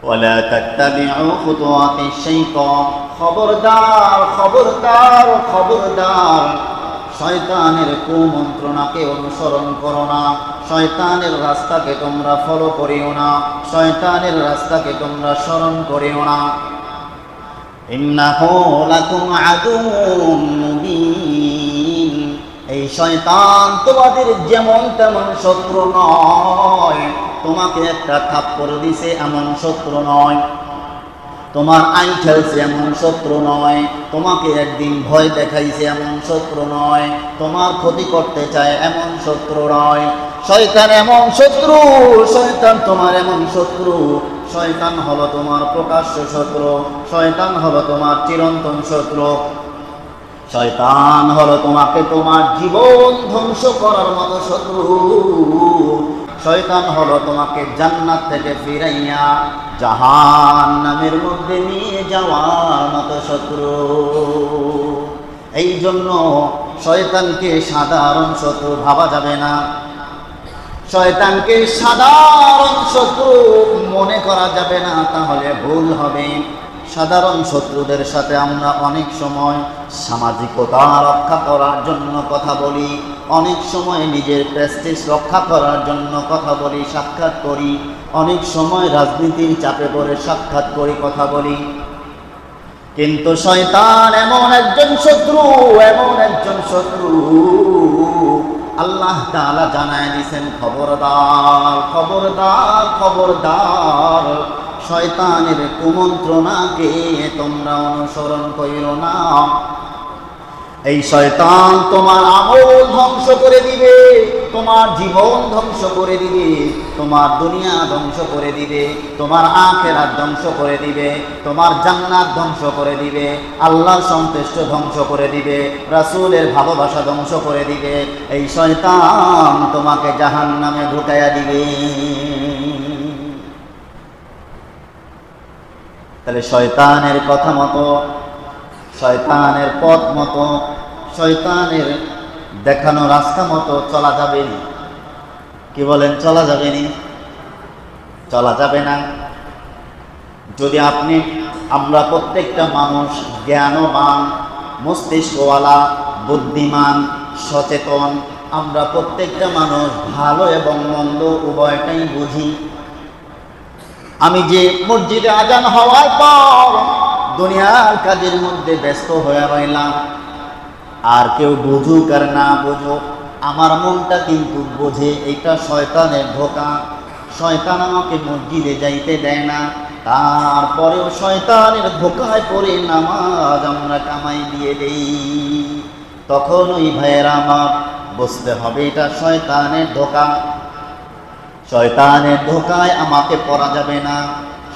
ওয়ালা তাত্তাবিউ খুতুওয়াতিশ শাইতান, খবরদার খবরদার খবরদার, শয়তানের কুমন্ত্রণাকে অনুসরণ করো না, শয়তানের রাস্তাকে তোমরা ফলো করিও না, শয়তানের রাস্তাকে তোমরা স্মরণ করিও না। ইন্নাহু লাকুম আদুউম মুবিন, এই শয়তান তোমাদের যেমন তেমন শত্রু নয়, তোমাকে একটা থাপ্পড় দিছে এমন শত্রু নয়, তোমার আইন ঠেলছে এমন শত্রু নয়, তোমাকে একদিন ভয় দেখাইছে এমন শত্রু নয়, তোমার ক্ষতি করতে চায় এমন শত্রু নয়। শয়তান এমন শত্রু, শয়তান তোমার এমন শত্রু, শয়তান হলো তোমার প্রকাশ্য শত্রু, শয়তান হলো তোমার চিরন্তন শত্রু, শয়তান হলো তোমাকে তোমার জীবন ধ্বংস করার মতো শত্রু, শয়তান হলো তোমাকে জান্নাত থেকে ফিরাইয়া জাহান্নামের মধ্যে নিয়ে যাওয়ার মতো শত্রু। এই জন্য শয়তানকে সাধারণ শত্রু ভাবা যাবে না, শয়তানকে সাধারণ শত্রু মনে করা যাবে না, তাহলে ভুল হবে। সাধারণ শত্রুদের সাথে আমরা অনেক সময় সামাজিকতা রক্ষা করার জন্য কথা বলি, অনেক সময় নিজের প্রেস্টিজ রক্ষা করার জন্য কথা বলি, সাক্ষাৎ করি, অনেক সময় রাজনীতির চাপে পড়ে সাক্ষাৎ করি, কথা বলি। কিন্তু শয়তান এমন একজন শত্রু, এমন একজন শত্রু, আল্লাহ তাআলা জানায় দিয়েছেন, খবরদার খবরদার খবরদার, শয়তানের কুমন্ত্রণাকে তোমরা অনুসরণ করিও না। এই শয়তান তোমার আমল ধ্বংস করে দিবে, তোমার জীবন ধ্বংস করে দিবে, তোমার দুনিয়া ধ্বংস করে দিবে, তোমার আখিরাত ধ্বংস করে দিবে, তোমার জান্নাত ধ্বংস করে দিবে, আল্লাহর সন্তুষ্ট ধ্বংস করে দিবে, রাসূলের ভালোবাসা ধ্বংস করে দিবে। এই শয়তান তোমাকে জাহান্নামে ঢুকাইয়া দিবে। তাহলে শয়তানের কথা মতো, শয়তানের পথ মতো, শয়তানের দেখানো রাস্তা মতো চলা যাবে না। কি বলেন, চলা যাবে না? চলা যাবে না। যদি আমরা প্রত্যেকটা মানুষ জ্ঞানবান, মস্তিষ্কওয়ালা, বুদ্ধিমান, সচেতন, আমরা প্রত্যেকটা মানুষ ভালো এবং মন্দ উভয়টাই বুঝি। আমি যে মসজিদে আজান হওয়ার পর দুনিয়ার কাজের মধ্যে ব্যস্ত হয়ে রইলাম, আর কেউ বুঝুক আর না বুঝুক, আমার মনটা কিন্তু বোঝে এটা শয়তানের ধোঁকা। শয়তান আমাকে মসজিদে যাইতে দেয় না, তারপরেও শয়তানের ধোঁকায় পড়ে নামাজ আমরা কামাই দিয়ে দেই। তখন ওই ভাইয়েরা আমার বুঝতে হবে এটা শয়তানের ধোঁকা, শয়তানের ধোঁকায় আমাকে পড়া যাবে না।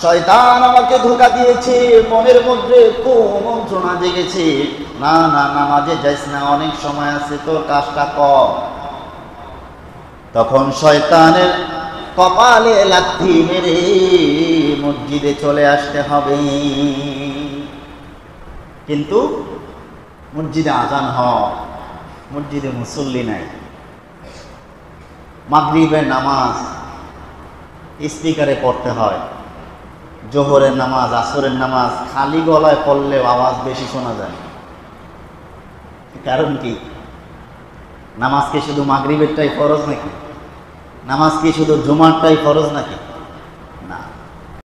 শয়তান আমাকে ধোঁকা দিয়েছে, মনের মধ্যে কুমন্ত্রণা জেগেছে, না না নামাজে যাইস না, অনেক সময় আছে, তোর কাজটা কর। তখন শয়তানের কপালে লাথি মেরে মসজিদে চলে আসতে হবে। কিন্তু মসজিদে আজান হয়, মসজিদে মুসল্লি নাই, মাগরিবের নামাজ স্পিকারে পড়তে হয়, জোহরের নামাজ, আসরের নামাজ খালি গলায় পড়লেও আওয়াজ বেশি শোনা যায়। কারণ কি? নামাজ কি শুধু মাগরিবেরটাই ফরজ নাকি? নামাজ কি শুধু জুমারটাই ফরজ নাকি?